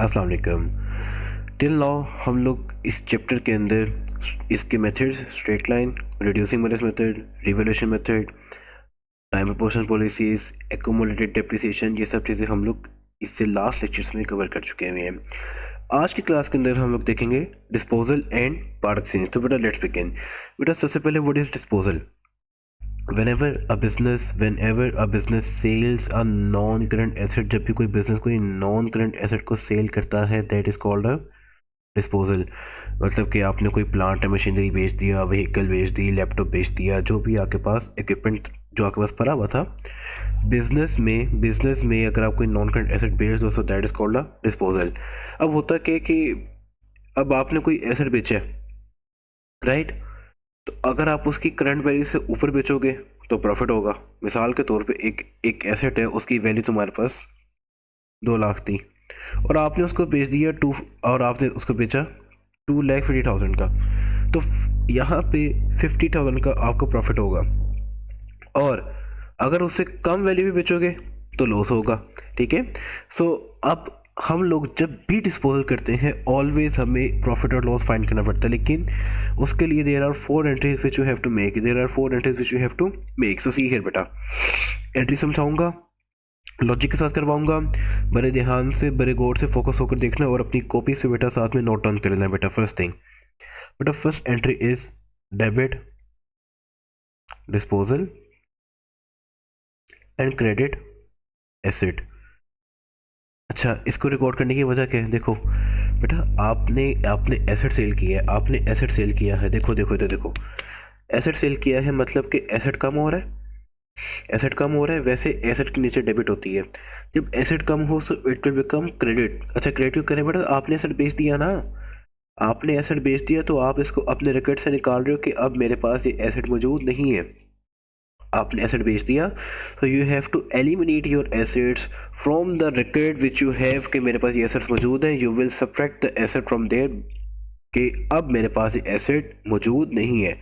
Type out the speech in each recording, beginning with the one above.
अस्सलाम वालेकुम। Till now हम लोग इस चैप्टर के अंदर इसके methods, straight line, reducing balance method, revolution method, time proportion policies, accumulated depreciation, ये सब चीज़ें हम लोग इससे लास्ट लेक्चर्स में कवर कर चुके हुए हैं। आज की क्लास के अंदर हम लोग देखेंगे डिस्पोजल एंड पार्ट एक्सचेंज। तो बेटा लेट्स बिगिन। बेटा सबसे पहले what is disposal? whenever a business sells a non current asset, जब भी कोई बिजनेस कोई नॉन करंट एसेट को सेल करता है, that is called a disposal. मतलब कि आपने कोई प्लांट मशीनरी बेच दिया, व्हीकल बेच दी, लैपटॉप बेच दिया, जो भी आपके पास इक्विपमेंट जो आपके पास पड़ा हुआ था बिजनेस में अगर आप कोई नॉन करंट एसेट बेच दो, सो that is called a disposal. अब होता क्या कि अब आपने कोई एसेट बेचा है, राइट? तो अगर आप उसकी करंट वैल्यू से ऊपर बेचोगे तो प्रॉफिट होगा। मिसाल के तौर पे एक एक एसेट है, उसकी वैल्यू तुम्हारे पास 2 लाख थी और आपने उसको बेच दिया और आपने उसको बेचा 2,50,000 का, तो यहाँ पे 50,000 का आपको प्रॉफिट होगा। और अगर उससे कम वैल्यू भी बेचोगे तो लॉस होगा, ठीक है। सो अब हम लोग जब भी डिस्पोजल करते हैं ऑलवेज हमें प्रॉफिट और लॉस फाइंड करना पड़ता है, लेकिन उसके लिए there are 4 entries which you have to make. So see here बेटा, एंट्री समझाऊंगा, लॉजिक के साथ करवाऊंगा, बड़े ध्यान से बड़े गौर से फोकस होकर देखना और अपनी कॉपीज पे बेटा साथ में नोट डाउन कर लेना बेटा। फर्स्ट थिंग बेटा, first entry is debit, disposal and credit asset. अच्छा, इसको रिकॉर्ड करने की वजह क्या है? देखो बेटा, आपने आपने एसेट सेल किया है, देखो एसेट सेल किया है, मतलब कि एसेट कम हो रहा है। वैसे एसेट के नीचे डेबिट होती है। जब एसेट कम हो so it will become credit. अच्छा, क्रेडिट क्यों करें बेटा? आपने एसेट बेच दिया ना, तो आप इसको अपने रिकॉर्ड से निकाल रहे हो कि अब मेरे पास ये एसेट मौजूद नहीं है। आपने एसेट बेच दिया, तो you have to eliminate your assets from the record which you have, कि मेरे पास ये एसेट्स मौजूद हैं। You will subtract the asset from there, कि अब मेरे पास ये एसेट मौजूद नहीं है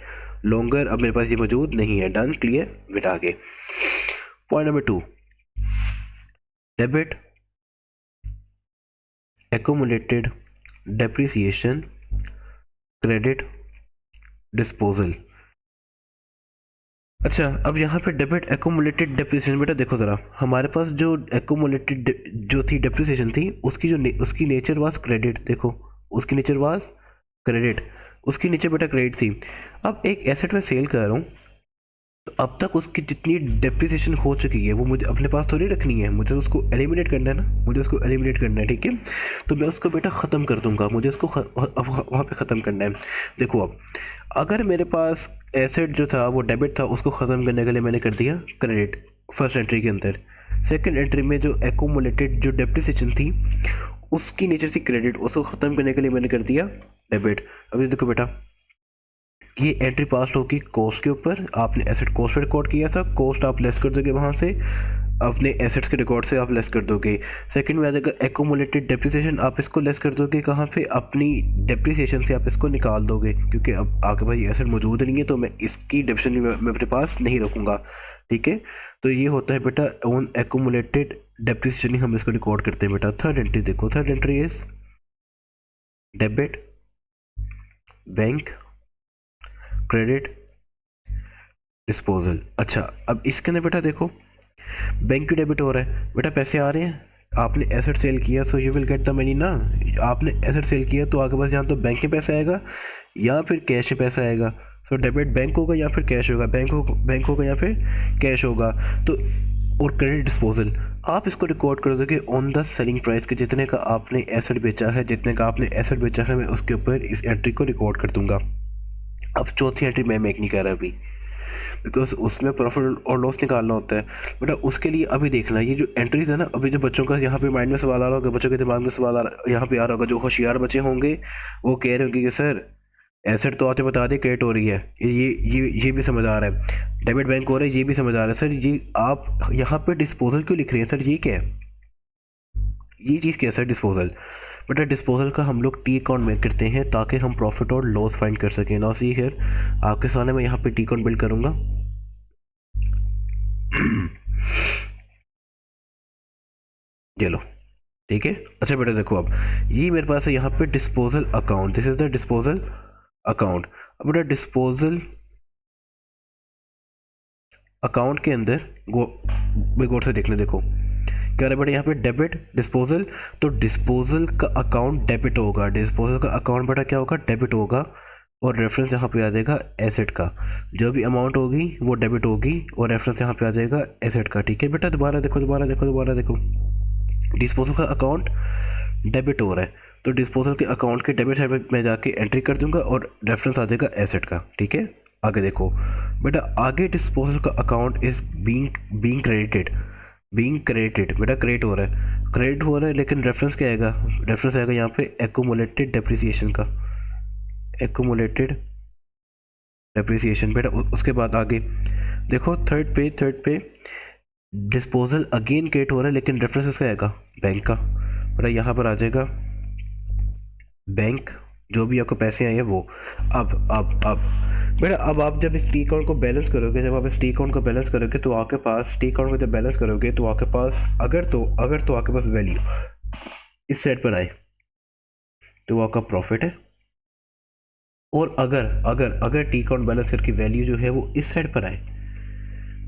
लॉन्गर, अब मेरे पास ये मौजूद नहीं है। डन, क्लियर बेटा? आगे point number 2, debit accumulated depreciation, credit disposal. अच्छा, अब यहाँ पे डेबिट एक्यूमुलेटेड डेप्रिसिएशन, बेटा देखो ज़रा, हमारे पास जो एक्यूमुलेटेड जो थी डेप्रिसिएशन थी, उसकी नेचर वाज क्रेडिट। देखो, उसकी नेचर वाज क्रेडिट, उसकी नेचर बेटा क्रेडिट थी। अब एक एसेट में सेल कर रहा हूँ, तो अब तक उसकी जितनी डेप्रिसिएशन हो चुकी है वो मुझे अपने पास थोड़ी रखनी है, मुझे उसको एलिमिनेट करना है ना, ठीक है। तो मैं उसको बेटा ख़त्म कर दूंगा, मुझे उसको वहाँ पे ख़त्म करना है। देखो, अब अगर मेरे पास एसेट जो था वो डेबिट था, उसको ख़त्म करने के लिए मैंने कर दिया क्रेडिट फर्स्ट एंट्री के अंदर। सेकेंड एंट्री में जो एक्यूमुलेटेड जो डेप्रिसिएशन थी उसकी नेचर थी क्रेडिट, उसको ख़त्म करने के लिए मैंने कर दिया डेबिट। अभी देखो बेटा, ये एंट्री पास होगी कॉस्ट के ऊपर, आपने एसेट कॉस्ट पे रिकॉर्ड किया था, कॉस्ट आप लेस कर दोगे वहाँ से, अपने एसेट्स के रिकॉर्ड से आप लेस कर दोगे। सेकंड में आ जाएगा एक्यूमुलेटेड डेप्रिसिएशन, आप इसको लेस कर दोगे कहाँ पे? अपनी डेप्रिसिएशन से आप इसको निकाल दोगे, क्योंकि अब आगे भाई एसेट मौजूद नहीं है तो मैं इसकी डेप्रिसिएशन मैं अपने पास नहीं रखूँगा, ठीक है। तो ये होता है बेटा ऑन एक्यूमुलेटेड डेप्रिसिएशन ही हम इसको रिकॉर्ड करते हैं बेटा। थर्ड एंट्री देखो, third entry is debit bank credit disposal. अच्छा, अब इसके अंदर बेटा देखो, बैंक की डेबिट हो रहा है बेटा, पैसे आ रहे हैं, आपने एसेट सेल किया, so you will get the money ना। आपने एसेट सेल किया तो आगे बस यहाँ तो बैंक में पैसा आएगा या फिर कैश में पैसा आएगा। सो डेबिट बैंक होगा या फिर कैश होगा, बैंक होगा या फिर कैश होगा। तो और क्रेडिट डिस्पोजल, आप इसको रिकॉर्ड कर दोगे ऑन द सेलिंग प्राइस के, जितने का आपने एसेट बेचा है मैं उसके ऊपर इस एंट्री को रिकॉर्ड कर दूंगा। अब चौथी एंट्री मैं मेक नहीं कर रहा अभी, बिकॉज उसमें प्रॉफिट और लॉस निकालना होता है बेटा। उसके लिए अभी देखना, ये जो एंट्रीज है ना, अभी जो बच्चों का यहाँ पे माइंड में सवाल आ रहा होगा, बच्चों के दिमाग में सवाल यहाँ पे आ रहा होगा, जो होशियार बच्चे होंगे वो कह रहे होंगे कि सर एसेट तो आपने बता दी क्रेडिट हो रही है, ये भी समझ आ रहा है, डेबिट बैंक हो रहा है, ये भी समझ आ रहा है, सर ये आप यहाँ पे डिस्पोजल क्यों लिख रहे हैं? सर ये क्या है, ये चीज़ कैसा है डिस्पोजल? बेटा डिस्पोजल का हम लोग टी अकाउंट में करते हैं ताकि हम प्रॉफिट और लॉस फाइंड कर सकें। नाउ सी हियर, आपके सामने मैं यहाँ पे टी अकाउंट बिल्ड करूँगा। ये लो, ठीक है। अच्छा बेटा देखो, अब ये मेरे पास है यहाँ पे disposal account, this is the disposal account. अब बेटा डिस्पोजल अकाउंट के अंदर गौर से देखने, देखो क्या है बेटा यहाँ पे डेबिट डिस्पोजल, तो डिस्पोजल का अकाउंट डेबिट होगा, डिस्पोजल का अकाउंट बेटा क्या होगा, डेबिट होगा। और रेफरेंस यहाँ पे आ जाएगा एसेट का, जो भी अमाउंट होगी वो डेबिट होगी और रेफरेंस यहाँ पे आ जाएगा एसेट का। ठीक है बेटा, दोबारा देखो दोबारा देखो दोबारा देखो, डिस्पोजल का अकाउंट डेबिट हो रहा है, तो डिस्पोजल के अकाउंट के डेबिट साइड में जाके एंट्री कर दूंगा और रेफरेंस आ जाएगा एसेट का। ठीक है, आगे देखो बेटा, आगे डिस्पोजल का account is being credited, being credited बेटा, क्रेडिट हो रहा है, क्रेडिट हो रहा है, लेकिन रेफरेंस क्या आएगा, रेफरेंस आएगा यहाँ पे एक्यूमुलेटेड डेप्रिसिएशन का, एक्यूमुलेटेड डेप्रिसिएशन बेटा। उसके बाद आगे देखो थर्ड पे डिस्पोजल अगेन क्रिएट हो रहा है, लेकिन रेफरेंस इसका आएगा बैंक का बेटा, यहाँ पर आ जाएगा बैंक, जो भी आपको पैसे आए हैं वो। अब बेटा, अब आप जब इस टी अकाउंट को बैलेंस करोगे, जब आप इस टी अकाउंट को बैलेंस करोगे तो आपके पास, टी अकाउंट को जब बैलेंस करोगे तो आपके पास अगर तो आपके पास वैल्यू इस साइड पर आए तो वो आपका प्रॉफिट है, और अगर टी अकाउंट बैलेंस करके वैल्यू जो है वो इस साइड पर आए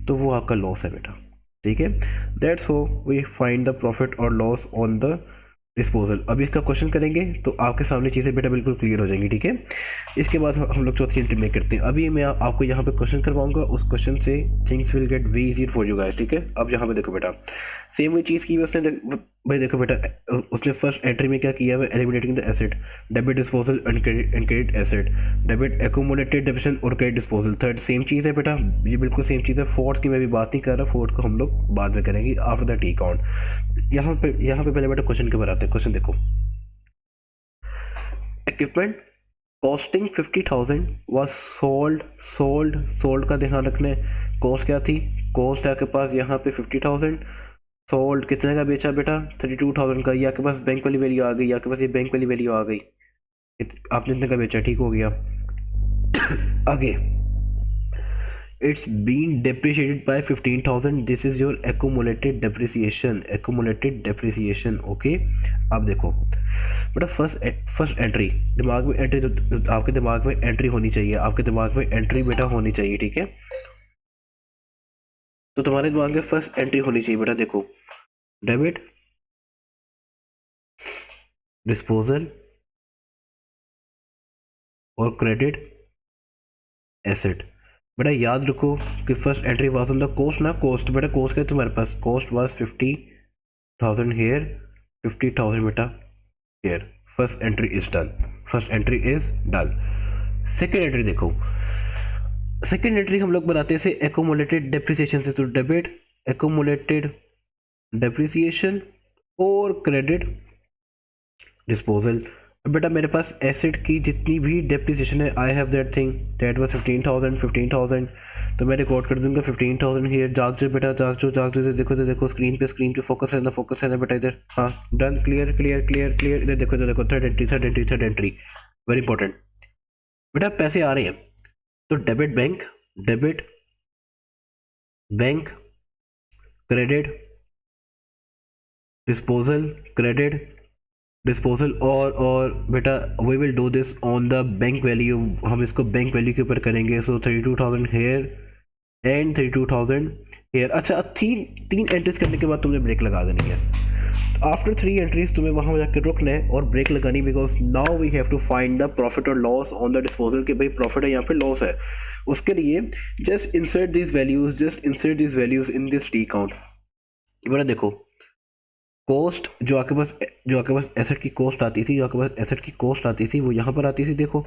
तो वो आपका लॉस है बेटा। ठीक है, that's how we find the profit और लॉस ऑन द डिस्पोजल। अभी इसका क्वेश्चन करेंगे तो आपके सामने चीज़ें बेटा बिल्कुल क्लियर हो जाएंगी। ठीक है, इसके बाद हम लोग चौथी एंट्री में करते हैं। अभी मैं आपको यहाँ पे क्वेश्चन करवाऊंगा, उस क्वेश्चन से things will get way easier for you guys. ठीक है, अब यहाँ पे देखो बेटा, सेम वही चीज़ की उसने, भाई देखो बेटा, उसने फर्स्ट एंट्री में क्या किया है, eliminating the asset, debit disposal and credit asset, debit accumulated depreciation और क्रेडिट डिस्पोजल। थर्ड सेम चीज़ है बेटा, ये बिल्कुल सेम चीज़ है। फोर्थ की मैं भी बात नहीं कर रहा, फोर्थ को हम लोग बाद में करेंगे आफ्टर द टी अकाउंट। यहाँ पे पहले बेटा क्वेश्चन के बारे आते हैं। क्वेश्चन देखो, इक्विपमेंट कॉस्टिंग 50,000 वाज सोल्ड का ध्यान रखना है। कॉस्ट क्या थी, कॉस्ट है आपके पास यहाँ पे 50,000, सोल्ड कितने का बेचा बेटा, 32,000 का। ये आपके पास बैंक वाली वैल्यू आ गई, आपके पास ये बैंक वाली वैल्यू आ गई, आपने इतने का बेचा, ठीक हो गया। आगे, it's being depreciated by 15,000, this is your accumulated depreciation. Okay, अब देखो बेटा, फर्स्ट एंट्री दिमाग में, एंट्री आपके दिमाग में एंट्री होनी चाहिए, आपके दिमाग में एंट्री बेटा होनी चाहिए। ठीक है, तो तुम्हारे दिमाग में फर्स्ट एंट्री होनी चाहिए बेटा। देखो, डेबिट डिस्पोजल और क्रेडिट एसेट। बेटा याद रखो कि first entry was on the cost ना, कॉस्ट बेटा, कॉस्ट क्या है तुम्हारे पास, कॉस्ट वाज 50,000 हेयर, 50,000 बेटा here. First entry is done, first entry is done. Second entry देखो, सेकेंड एंट्री हम लोग बनाते हैं एक्यूमुलेटेड डेप्रिसिएशन से, तो डेबिट एक्यूमुलेटेड डेप्रिसिएशन और क्रेडिट डिस्पोजल। बेटा मेरे पास एसेट की जितनी भी डेप्रिसिएशन है, I have that thing that was 15,000, तो मैं रिकॉर्ड कर दूंगा 15,000 हियर। जाग जो बेटा, जाग जो देखो स्क्रीन पे फोकस रहना बेटा इधर। हाँ डन, क्लियर। इधर देखो थर्ड एंट्री वेरी इंपॉर्टेंट बेटा। पैसे आ रहे हैं तो डेबिट बैंक क्रेडिट डिस्पोजल और बेटा we will do this on the bank value, हम इसको बैंक वैल्यू के ऊपर करेंगे। So 32,000 here and 32,000 here. अच्छा, तीन एंट्रीज करने के बाद तुमने ब्रेक लगा देनी है। आफ्टर 3 एंट्रीज तुम्हें वहाँ जाकर रुकना है और ब्रेक लगानी, because now we have to find the profit और लॉस ऑन द डिस्पोजल, कि भाई प्रॉफिट है यहाँ पे, लॉस है। उसके लिए just insert this values in this T account. बेटा देखो, कॉस्ट जो आपके पास एसेट की कॉस्ट आती थी वो यहाँ पर आती थी। देखो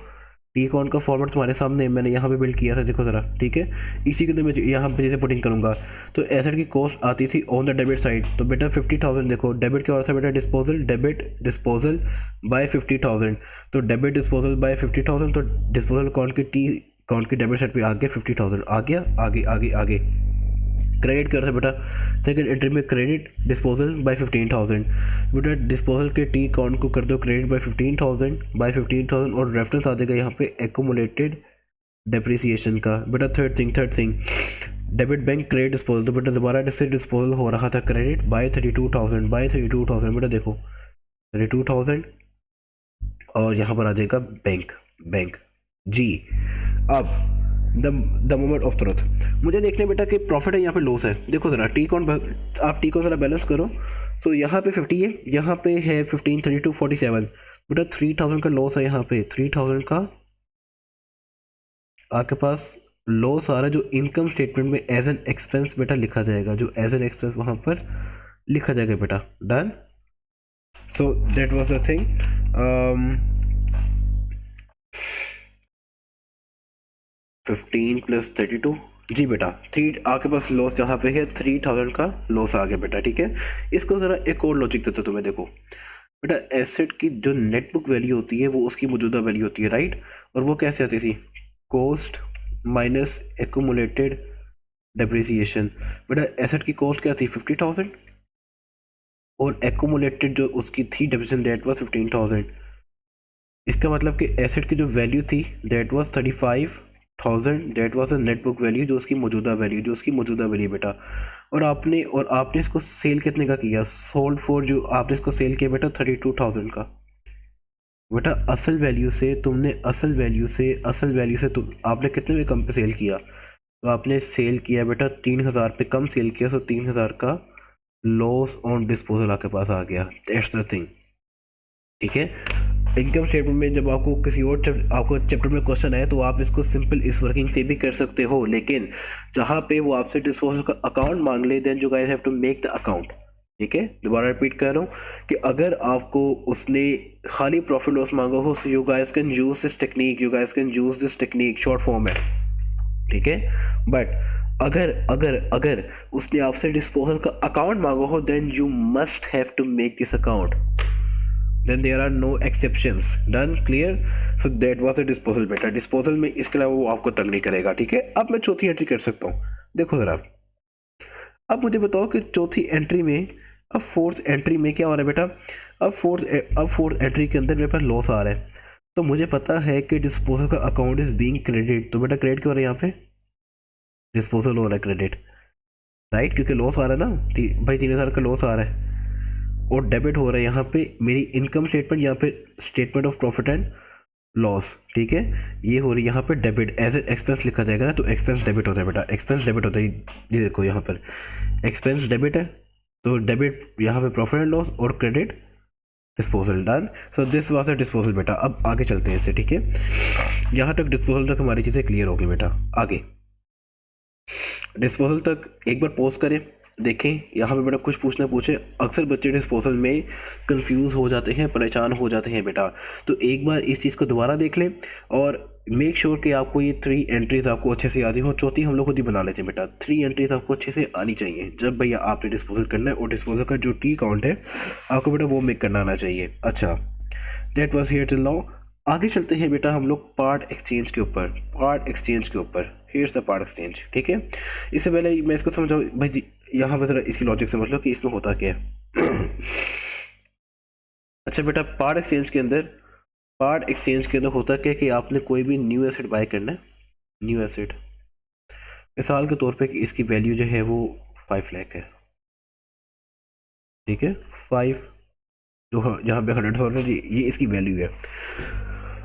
टी अकाउंट का फॉर्मेट तुम्हारे सामने मैंने यहाँ पे बिल्ड किया था, देखो ज़रा, ठीक है। इसी के अंदर मैं यहाँ पे जैसे पुटिंग करूँगा तो एसेट की कॉस्ट आती थी ऑन द डेबिट साइड, तो बेटा 50,000 देखो, डेबिट क्या हो रहा था बेटा, डेबिट डिस्पोजल बाय 50,000, तो डेबिट डिस्पोजल बाय 50,000, तो डिस्पोजल अकाउंट की डेबिट साइड पे आ गया 50,000, आ गया। आगे क्रेडिट कर रहा था बेटा, सेकंड एंट्री में क्रेडिट डिस्पोजल बाय 15,000, बेटा डिस्पोजल के टी अकाउंट को कर दो क्रेडिट बाय 15,000 और रेफरेंस आ जाएगा यहाँ पे एक्यूमुलेटेड डेप्रिसिएशन का। बेटा third thing debit bank credit disposal, तो बेटा दोबारा से डिस्पोजल हो रहा था क्रेडिट बाय 32,000, बाय 32,000 बेटा देखो 32,000 और यहाँ पर आ जाएगा बैंक, बैंक जी। अब द मोमेंट ऑफ ट्रुथ, मुझे देखने बेटा कि प्रॉफिट है यहाँ पे लॉस है। देखो ज़रा टी कौन, आप टी कौन ज़रा बैलेंस करो। सो यहाँ पे 50 है, यहाँ पे है 15, 32, 47 बेटा 3,000 का लॉस है यहाँ पे, 3,000 का आपके पास लॉस आ रहा है जो इनकम स्टेटमेंट में एज एन एक्सपेंस बेटा लिखा जाएगा, जो एज एन एक्सपेंस वहाँ पर लिखा जाएगा बेटा। Done. So that was the thing. 15 + 32 जी बेटा, आपके पास लॉस जहाँ पे है 3,000 का लॉस आ गया बेटा, ठीक है। इसको ज़रा एक और लॉजिक देता तुम्हें, देखो बेटा एसेट की जो नेट बुक वैल्यू होती है वो उसकी मौजूदा वैल्यू होती है, राइट। और वो कैसे आती थी, कॉस्ट माइनस एक्यूमुलेटेड डेप्रिसिएशन। बेटा एसेट की कॉस्ट क्या थी 50,000 और एक्यूमुलेटेड जो उसकी थी डेप्रिसिएशन दैट वाज 15,000। इसका मतलब कि एसेट की जो वैल्यू थी that was 35,000, that was the net book value, जो उसकी मौजूदा वैल्यू, जो उसकी मौजूदा वैल्यू बेटा। और आपने इसको सेल कितने का किया, सोल्ड फॉर, जो आपने इसको सेल किया बेटा 32,000 का बेटा। असल वैल्यू से तुम आपने कितने में कम पे सेल किया, तो आपने सेल किया बेटा 3,000 पे कम सेल किया, सो 3,000 का लॉस ऑन डिस्पोजल आपके पास आ गया। दैट्स द थिंग, ठीक है। इनकम स्टेटमेंट में जब आपको किसी और आपको चैप्टर में क्वेश्चन है तो आप इसको सिंपल इस वर्किंग से भी कर सकते हो, लेकिन जहाँ पे वो आपसे डिस्पोजल का अकाउंट मांग ले, then you guys have to make the account, ठीक है। दोबारा रिपीट कर रहा हूँ कि अगर आपको उसने खाली प्रॉफिट लॉस मांगा हो, so you guys can use this technique, short form है, ठीक है। बट अगर उसने आपसे डिस्पोजल का अकाउंट मांगा हो, then you must have to make this account, then there are no exceptions। done, clear। so that was a disposal बेटा। डिस्पोजल में इसके अलावा वो आपको तंग नहीं करेगा, ठीक है। अब मैं चौथी एंट्री कर सकता हूँ, देखो ज़रा। अब मुझे बताओ कि चौथी एंट्री में, अब फोर्थ एंट्री में क्या हो रहा है बेटा। अब फोर्थ एंट्री के अंदर मेरे पास लॉस आ रहा है, तो मुझे पता है कि डिस्पोजल का अकाउंट इज बीइंग क्रेडिट, तो बेटा क्रेडिट क्यों हो रहा है यहाँ पे, डिस्पोजल हो रहा है क्रेडिट, राइट, क्योंकि लॉस आ रहा है ना भाई, 3,000 का लॉस आ रहा है। और डेबिट हो रहा है यहाँ पे मेरी इनकम स्टेटमेंट, यहाँ पे statement of profit and loss, ठीक है। ये हो रही है यहाँ पे डेबिट, एज ए एक्सपेंस लिखा जाएगा ना, तो एक्सपेंस डेबिट होता है बेटा, एक्सपेंस डेबिट होता है। ये देखो यहाँ पर एक्सपेंस डेबिट है, तो डेबिट यहाँ पे प्रॉफिट एंड लॉस और credit disposal. Done. So this was a disposal बेटा। अब आगे चलते हैं इससे, ठीक है। यहाँ तक डिस्पोजल तक हमारी चीज़ें क्लियर होगी बेटा। आगे डिस्पोजल तक एक बार पॉज करें, देखें यहाँ पे बेटा कुछ पूछे। अक्सर बच्चे डिस्पोजल में कंफ्यूज हो जाते हैं, परेशान हो जाते हैं बेटा, तो एक बार इस चीज़ को दोबारा देख लें और मेक श्योर कि आपको ये 3 एंट्रीज आपको अच्छे से आती हो। चौथी हम लोग खुद ही बना लेते हैं बेटा, 3 एंट्रीज आपको अच्छे से आनी चाहिए जब भैया आपने डिस्पोजल करना है, और डिस्पोजल का जो टी अकाउंट है आपको बेटा वो मेक करना आना चाहिए। अच्छा, that was here till now. आगे चलते हैं बेटा हम लोग पार्ट एक्सचेंज के ऊपर, हियर्स द पार्ट एक्सचेंज, ठीक है। इससे पहले मैं इसको समझाऊँ भाई जी, यहाँ पर ज़रा इसकी लॉजिक समझ लो कि इसमें होता क्या है। अच्छा बेटा, पार्ट एक्सचेंज के अंदर होता क्या कि आपने कोई भी न्यू एसेट बाय करना है, न्यू एसेट, मिसाल के तौर पे कि इसकी वैल्यू जो है वो 5 लाख है, ठीक है। 5 जो यहाँ पे 100,000 ये इसकी वैल्यू है।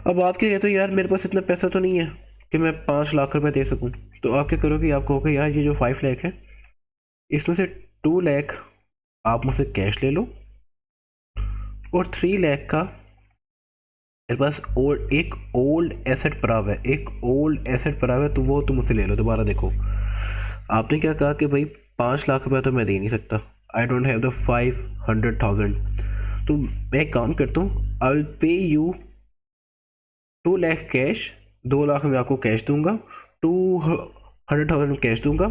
अब आप क्या कहते हो, यार मेरे पास इतना पैसा तो नहीं है कि मैं 5 लाख रुपए दे सकूं, तो आप क्या करोगे, आप कहोगे यार ये जो 5 लाख है इसमें से 2 लाख आप मुझसे कैश ले लो और 3 लाख का मेरे पास एक ओल्ड एसेट पड़ा हुआ है, तो वो तुम मुझसे ले लो। दोबारा देखो, आपने क्या कहा कि भाई 5 लाख रुपए तो मैं दे नहीं सकता, आई डोंट हैव द 500,000, तो मैं एक काम करता हूँ, I will pay you 2 lakh cash, 2 lakh मैं आपको कैश दूंगा, 200,000 कैश दूंगा,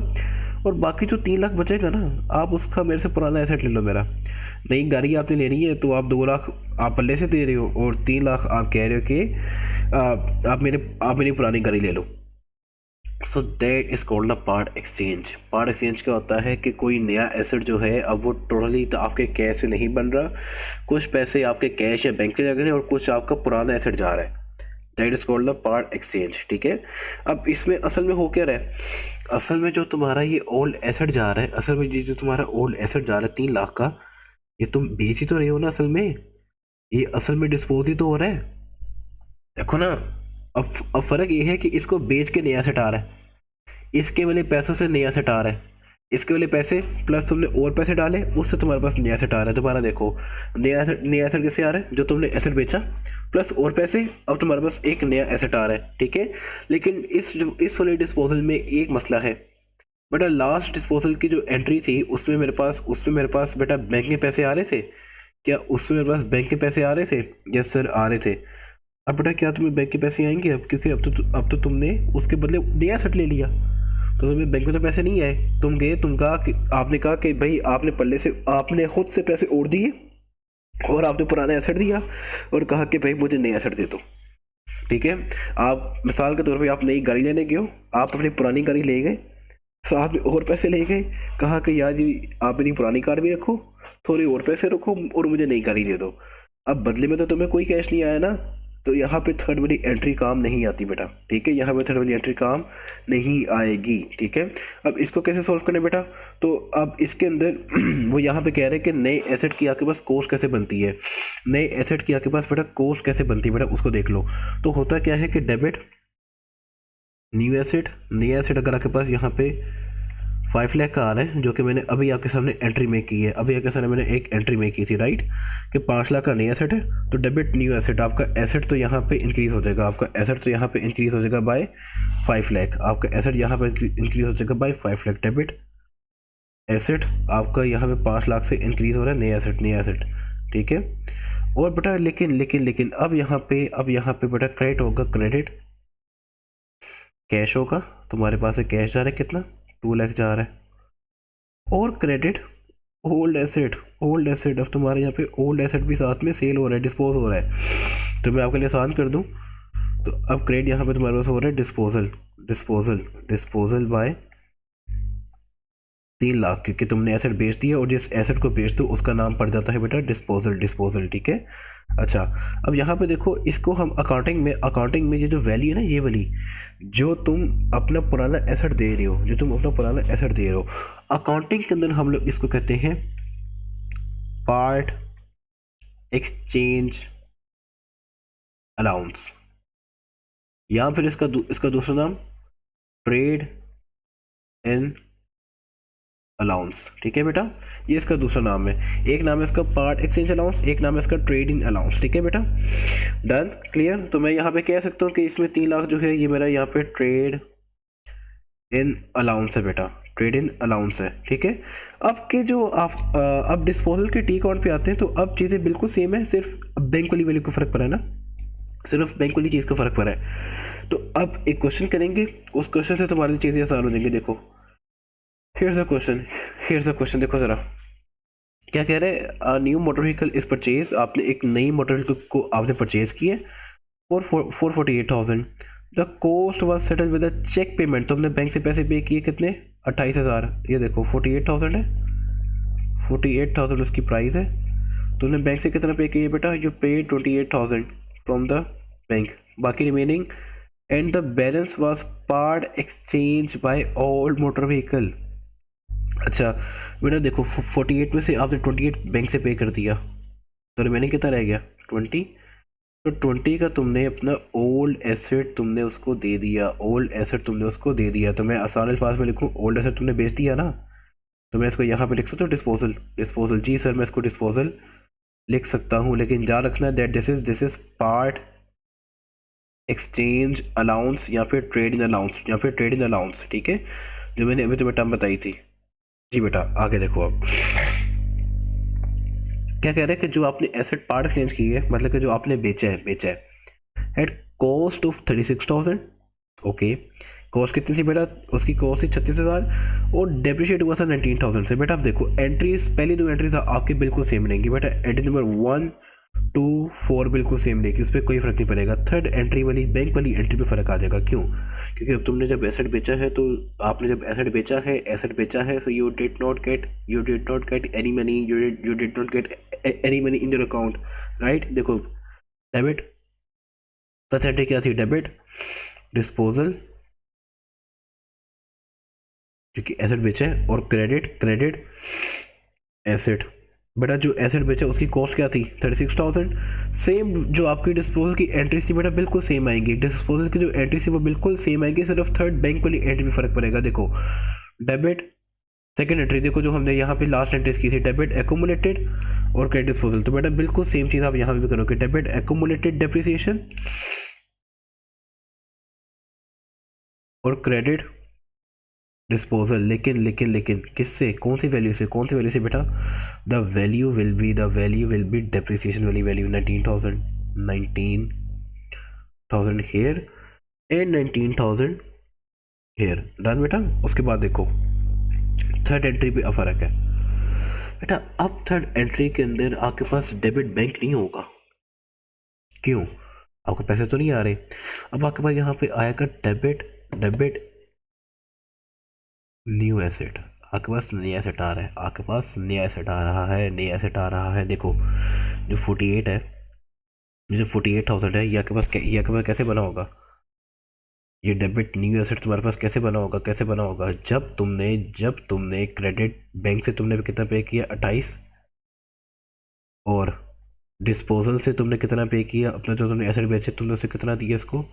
और बाकी जो 3 लाख बचेगा ना, आप उसका मेरे से पुराना एसेट ले लो। मेरा नई गाड़ी आपने लेनी है तो आप 2 लाख आप पल्ले से दे रहे हो और 3 लाख आप कह रहे हो कि आप मेरी पुरानी गाड़ी ले लो। So that is called a part exchange. Part exchange क्या होता है कि कोई नया एसेट जो है अब वो टोटली तो आपके कैश से नहीं बन रहा, कुछ पैसे आपके कैश या बैंक से जा रहे हैं और कुछ आपका पुराना एसेट जा रहा है। That is called the part exchange. ठीक है, अब इसमें असल में हो क्या रहा है, असल में जो तुम्हारा ये ओल्ड एसेट जा रहा है, असल में ये जो तुम्हारा ओल्ड एसेट जा रहा है 3 लाख का, ये तुम बेच ही तो रहे हो ना असल में, ये असल में डिस्पोज ही तो हो रहा है। देखो ना, अब फर्क ये है कि इसको बेच के नया सेट आ रहा है, इसके वाले पैसों से नया सेट आ रहा है, इसके वाले पैसे प्लस तुमने और पैसे डाले, उससे तुम्हारे पास नया सेट आ रहा है। दोबारा देखो, नया एसेट किससे आ रहा है, जो तुमने एसेट बेचा प्लस और पैसे, अब तुम्हारे पास एक नया एसेट आ रहा है। ठीक है, लेकिन इस वाले डिस्पोजल में एक मसला है बेटा, लास्ट डिस्पोजल की जो एंट्री थी उसमें मेरे पास बेटा बैंक के पैसे आ रहे थे क्या, उसमें मेरे पास बैंक के पैसे आ रहे थे? यस सर आ रहे थे। अब बेटा क्या तुम्हें बैंक के पैसे आएंगे अब, क्योंकि अब तो तुमने उसके बदले नया सेट ले लिया, तो तुम्हें बैंक में तो पैसे नहीं आए, तुम गए, आपने कहा कि भाई आपने पल्ले से आपने खुद से पैसे ओढ़ दिए और आपने पुराना एसेट दिया और कहा कि भाई मुझे नया एसेट दे दो। ठीक है, आप मिसाल के तौर पे आप नई गाड़ी लेने गए हो, आप अपनी पुरानी गाड़ी ले गए, साथ में और पैसे ले गए, कहा कि यार जी आप मेरी पुरानी कार भी रखो, थोड़े और पैसे रखो और मुझे नई गाड़ी दे दो। अब बदले में तो तुम्हें कोई कैश नहीं आया ना, तो यहाँ पे थर्ड वाली एंट्री काम नहीं आती बेटा। ठीक है, यहाँ पे थर्ड वाली एंट्री काम नहीं आएगी। ठीक है, अब इसको कैसे सॉल्व करना बेटा, तो अब इसके अंदर वो यहाँ पे कह रहे हैं कि नए एसेट की आपके पास कॉस्ट कैसे बनती है, नए एसेट की आपके पास बेटा कॉस्ट कैसे बनती है बेटा, उसको देख लो। तो होता क्या है कि डेबिट न्यू एसेट अगर आपके पास यहाँ पे 5 लाख का आ रहा है, जो कि मैंने अभी आपके सामने एंट्री मेक की है, अभी आपके सामने मैंने एक एंट्री मेक की थी राइट, कि 5 लाख का नया एसेट है, तो डेबिट न्यू एसेट, आपका एसेट तो यहाँ पे इंक्रीज हो जाएगा, आपका एसेट तो यहाँ पे इंक्रीज हो जाएगा बाय 5 लाख, आपका एसेट यहाँ पे इंक्रीज हो जाएगा बाय 5 लाख। डेबिट एसेट आपका यहाँ पे 5 लाख से इंक्रीज हो रहा है, नया एसेट। ठीक है, और बेटा लेकिन अब यहाँ पे बेटा क्रेडिट होगा, क्रेडिट कैश होगा, तुम्हारे पास से कैश जा रहा है कितना, 2 लाख जा रहा है, और क्रेडिट ओल्ड एसेट अब तुम्हारे यहाँ पे ओल्ड एसेट भी साथ में सेल हो रहा है, डिस्पोज हो रहा है। तो मैं आपके लिए आसान कर दूं, तो अब क्रेडिट यहाँ पे तुम्हारे पास हो रहा है डिस्पोजल बाय 3 लाख, क्योंकि तुमने एसेट बेच दिया और जिस एसेट को बेच दो उसका नाम पड़ जाता है बेटा डिस्पोजल। ठीक है, अच्छा अब यहाँ पे देखो, इसको हम अकाउंटिंग में ये जो वैल्यू है ना, ये वाली जो तुम अपना पुराना एसेट दे रहे हो, अकाउंटिंग के अंदर हम लोग इसको कहते हैं पार्ट एक्सचेंज अलाउंस, या फिर इसका दूसरा नाम ट्रेड इन अलाउंस। ठीक है बेटा, ये इसका दूसरा नाम है, एक नाम है इसका पार्ट एक्सचेंज अलाउंस, एक नाम है इसका ट्रेड इन अलाउंस। ठीक है बेटा, डन क्लियर। तो मैं यहाँ पे कह सकता हूँ कि इसमें 3 लाख जो है ये मेरा यहाँ पे ट्रेड इन अलाउंस है बेटा, ट्रेड इन अलाउंस है। ठीक है, अब के जो आप अब डिस्पोजल के टी अकाउंट पे आते हैं, तो अब चीज़ें बिल्कुल सेम है, सिर्फ बैंक वाली वैल्यू का फ़र्क पड़ा है ना, सिर्फ बैंक वाली चीज़ का फ़र्क पड़ा है। तो अब एक क्वेश्चन करेंगे, उस क्वेश्चन से तुम्हारी चीज़ें आसान हो जाएंगी। देखो हियर्स अ क्वेश्चन, देखो ज़रा क्या कह रहे हैं, new motor vehicle is purchase, आपने एक नई मोटर व्हीकल को आपने परचेज की है for 448,000, the cost was settle with a cheque payment, तो हमने बैंक से पैसे पे किए कितने, 28,000, ये देखो 48,000 है, 48,000 उसकी प्राइस है, तुमने बैंक से कितना पे किया बेटा, यू पे 28,000 फ्रॉम द बैंक, बाकी remaining and the balance was part exchange by old motor vehicle. अच्छा बेटा देखो 48 में से आपने 28 बैंक से पे कर दिया, तो रिमेनिंग कितना रह गया 20, तो 20 का तुमने अपना ओल्ड एसेट तुमने उसको दे दिया, तो मैं आसान अल्फाज में लिखूँ, ओल्ड एसेट तुमने बेच दिया ना, तो मैं इसको यहाँ पे लिख सकता हूँ डिस्पोजल। जी सर मैं इसको डिस्पोजल लिख सकता हूँ, लेकिन याद रखना that this is part exchange allowance या फिर ट्रेड इन अलाउंस। ठीक है, जो मैंने अभी तुम्हें टर्म बताई थी। जी बेटा आगे देखो, अब क्या कह रहे हैं कि जो आपने एसेट पार्ट एक्सचेंज की है, मतलब कि जो आपने बेचा है at cost of 36,000, okay, cost कितनी थी बेटा, उसकी कॉस्ट थी 36,000 और डेप्रिशिएट हुआ था 19,000 से। बेटा आप देखो एंट्रीज, पहली 2 एंट्रीज आपके बिल्कुल सेम रहेंगी बेटा, एंट्री नंबर 1, 2, 4 बिल्कुल सेम रहेगी, उस पर कोई फर्क नहीं पड़ेगा। थर्ड एंट्री वाली बैंक वाली एंट्री पे फर्क आ जाएगा, क्यों, क्योंकि अब तुमने जब एसेट बेचा है, तो आपने जब एसेट बेचा है so you did not get any money, you did not get any money in your account, right. देखो डेबिट फर्स्ट एंट्री क्या थी, डेबिट डिस्पोजल जो कि एसेट बेचा है, और क्रेडिट एसेट। बेटा जो एसेट बेचा उसकी कॉस्ट क्या थी, 36,000। सेम जो आपकी डिस्पोजल की एंट्री थी बेटा बिल्कुल सेम आएंगी, डिस्पोजल की जो एंट्री थी वो बिल्कुल सेम आएंगी, सिर्फ थर्ड बैंक वाली एंट्री में फर्क पड़ेगा। देखो डेबिट सेकेंड एंट्री, देखो जो हमने यहाँ पे लास्ट एंट्रीज की थी, डेबिट एक्यूमुलेटेड और क्रेडिट डिस्पोजल, तो बेटा बिल्कुल सेम चीज़ आप यहाँ पे भी करोगे, डेबिट एक्यूमुलेटेड डेप्रिसिएशन और क्रेडिट डिस्पोजल। लेकिन किससे, कौन सी वैल्यू से, कौन सी वैल्यू से बेटा, the value will be depreciation वाली value, 19,000 here and 19,000 here, done बेटा। उसके बाद देखो थर्ड एंट्री पे फर्क है बेटा, अब थर्ड एंट्री के अंदर आपके पास डेबिट बैंक नहीं होगा, क्यों, आपके पैसे तो नहीं आ रहे। अब आपके पास यहाँ पे आएगा डेबिट न्यू एसेट, आपके पास नया एसेट आ रहा है, आपके पास नया एसेट आ रहा है, नया एसेट आ रहा है। देखो जो 48 है, जो 48,000 है, ये आपके पास कैसे बना होगा, ये डेबिट न्यू एसेट तुम्हारे पास कैसे बना होगा, जब तुमने क्रेडिट बैंक से तुमने कितना पे किया, 28, और डिस्पोजल से तुमने कितना पे किया, अपना जो तुमने एसेट बेचे तुमने उसे कितना दिया इसको,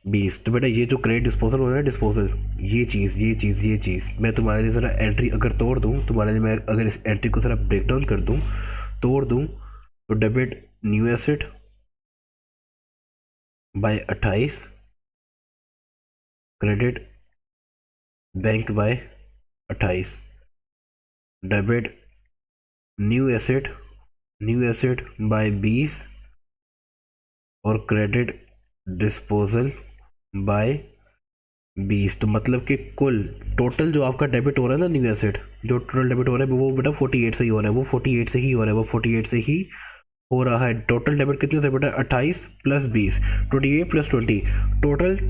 20। तो बेटा ये जो क्रेडिट डिस्पोजल हो रहा है, डिस्पोजल, ये चीज़ मैं तुम्हारे लिए ज़रा एंट्री अगर तोड़ दूँ, तुम्हारे लिए मैं अगर इस एंट्री को ज़रा ब्रेक डाउन कर दूँ, तोड़ दूँ, तो debit new asset by 28, credit bank by 28, debit new asset by 20 और क्रेडिट डिस्पोजल बाय 20। तो मतलब कि कुल टोटल जो आपका डेबिट हो रहा है ना, न्यू एसेट जो टोटल डेबिट हो रहा है वो बेटा 48 से ही हो रहा है, वो 48 से ही हो रहा है, वो 48 से ही हो रहा है। टोटल डेबिट कितने से बेटा, 28 प्लस 20, 28 प्लस 20,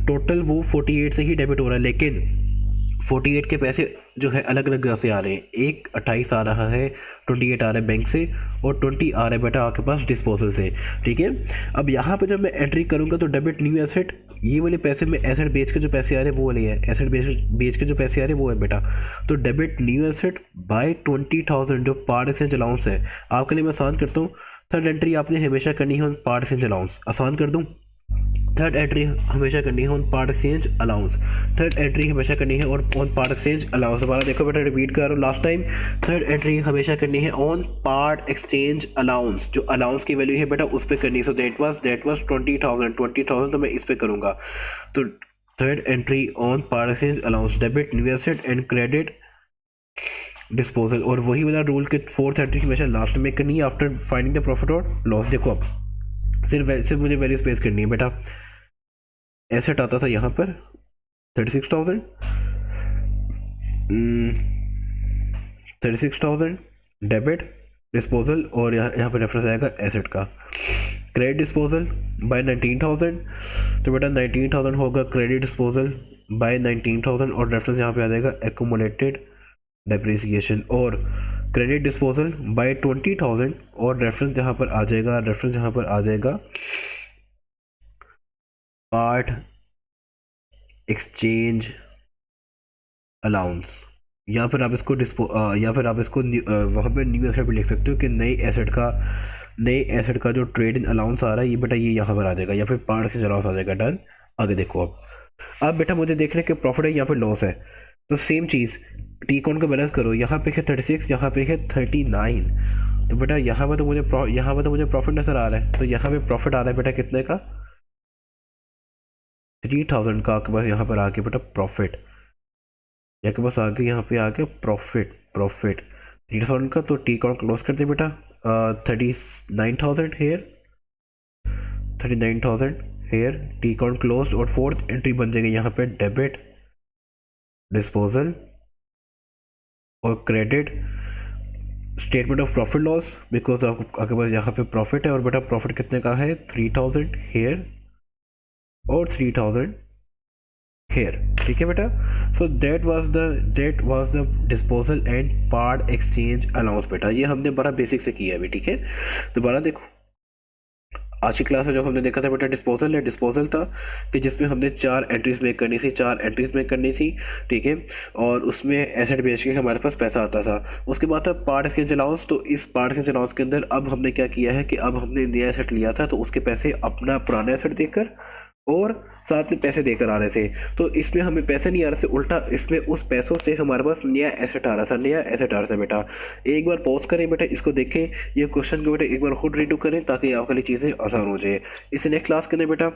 टोटल वो 48 से ही डेबिट हो रहा है। लेकिन 48 के पैसे जो है अलग अलग जगह से आ रहे हैं, एक 28 आ रहा है, 28 आ रहा है बैंक से, और 20 आ रहा है बेटा आपके पास डिस्पोजल से, ठीक है। अब यहाँ पे जब मैं एंट्री करूँगा तो डेबिट न्यू एसेट, ये वाले पैसे में एसेट बेच के जो पैसे आ रहे हैं वो वाले हैं, एसेट बेच के जो पैसे आ रहे हैं वो है बेटा। तो डेबिट न्यू एसेट बाय 20,000 जो पार्ट एक्सचेंज अलाउंस है, आपके लिए मैं आसान करता हूँ, थर्ड एंट्री आपने हमेशा करनी है ऑन पार्ट एक्सचेंज अलाउंस, आसान कर दूँ, थर्ड एंट्री हमेशा करनी है on part exchange allowance, third entry हमेशा करनी है और ऑन पार्ट एक्सचेंज अलाउंस। दोबारा देखो बेटा, रिपीट कर रहा हूँ लास्ट टाइम, थर्ड एंट्री हमेशा करनी है ऑन पार्ट एक्सचेंज अलाउंस, जो अलाउंस की वैल्यू है बेटा उस पर करनी है। सो दैट वाज 20,000 तो मैं इस पर करूँगा। तो third entry on part exchange allowance, debit new asset and credit disposal, और वही वाला रूल के फोर्थ एंट्री हमेशा लास्ट में करनी है आफ्टर फाइंडिंग द प्रॉफिट और लॉस। देखो अब सिर्फ मुझे वैल्यू स्पेस करनी है बेटा, एसेट आता था यहाँ पर 36,000, 36,000 डेबिट डिस्पोजल, और यहाँ पर रेफरेंस आएगा एसेट का, क्रेडिट डिस्पोजल बाय 19,000, तो बेटा 19,000 होगा क्रेडिट डिस्पोजल बाय 19,000, और रेफरेंस यहाँ पे आ जाएगा एक्यूमुलेटेड डेप्रिसिएशन, और क्रेडिट डिस्पोजल बाय 20,000, और रेफरेंस जहाँ पर आ जाएगा पार्ट एक्सचेंज अलाउंस। या फिर आप इसको वहाँ पे न्यू एसेट भी लिख सकते हो कि नए एसेट का जो ट्रेड इन अलाउंस आ रहा है ये बेटा ये यहाँ पर आ जाएगा, या फिर पार्ट एक्सचेंज अलाउंस आ जाएगा, डन। आगे देखो अब बेटा मुझे देखने के प्रॉफिट है, यहाँ पे लॉस है, तो सेम चीज़ टी अकाउंट का बैलेंस करो, यहाँ पे है 36, यहाँ पे है 39, तो बेटा यहाँ पर तो मुझे प्रॉफिट नजर आ रहा है, तो यहाँ पे प्रॉफिट आ रहा है बेटा कितने का, 3,000 का आपके पास यहाँ पर आके बेटा प्रॉफिट, यहाँ के पास आगे यहाँ पे आके प्रॉफिट 3,000 का, तो टी अकाउंट क्लोज कर दे बेटा, 39,000 हेयर टी अकाउंट क्लोज, और फोर्थ एंट्री बन जाएगी यहाँ पे डेबिट डिस्पोजल और credit statement of profit loss, because आपके पास यहाँ पे प्रॉफिट है, और बेटा प्रॉफिट कितने का है, 3,000 हेयर और 3,000 हेयर, ठीक है बेटा। So that was the disposal and part exchange allowance बेटा, ये हमने बड़ा बेसिक से किया है अभी, ठीक है। दोबारा देखो आज की क्लास में जब हमने देखा था बेटा डिस्पोजल है, डिस्पोजल था कि जिसमें हमने 4 एंट्रीज मेक करनी थी, 4 एंट्रीज मेक करनी थी, ठीक है। और उसमें एसेट बेच के हमारे पास पैसा आता था। उसके बाद था पार्ट एक्सचेंज अलाउंस। तो इस पार्ट एक्सचेंज अलाउंस के अंदर अब हमने क्या किया है कि अब हमने नया एसेट लिया था तो उसके पैसे अपना पुराना एसेट देकर और साथ में पैसे देकर आ रहे थे। तो इसमें हमें पैसे नहीं आ रहे थे, उल्टा इसमें उस पैसों से हमारे पास नया एसेट आ रहा था, नया एसेट आ रहा था बेटा। एक बार पॉज करें बेटा, इसको देखें, ये क्वेश्चन को बेटा एक बार खुद रीडू करें ताकि आपके लिए चीज़ें आसान हो जाए। इस नेक्स्ट क्लास के अंदर बेटा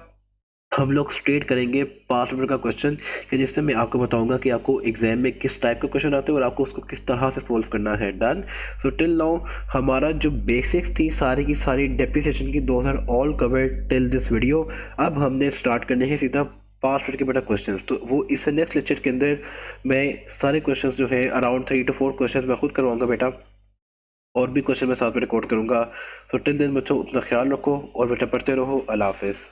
हम लोग स्ट्रेट करेंगे पास्ट पेपर का क्वेश्चन कि जिससे मैं आपको बताऊंगा कि आपको एग्जाम में किस टाइप का क्वेश्चन आते हैं और आपको उसको किस तरह से सोल्व करना है। डन। सो टिल नाउ हमारा जो बेसिक्स थी सारी की सारी डेप्रिसिएशन की, those are all covered till this video. अब हमने स्टार्ट करने हैं सीधा पास्ट पेपर के बेटा क्वेश्चंस। तो वो इस नेक्स्ट लेक्चर के अंदर मैं सारे क्वेश्चंस जो है अराउंड 3 to 4 क्वेश्चन मैं खुद करवाऊंगा बेटा, और भी क्वेश्चन मैं साथ में रिकॉर्ड करूंगा। सो टिल दिन बच्चों अपना ख्याल रखो और बेटा पढ़ते रहो। अल्लाह हाफिज़।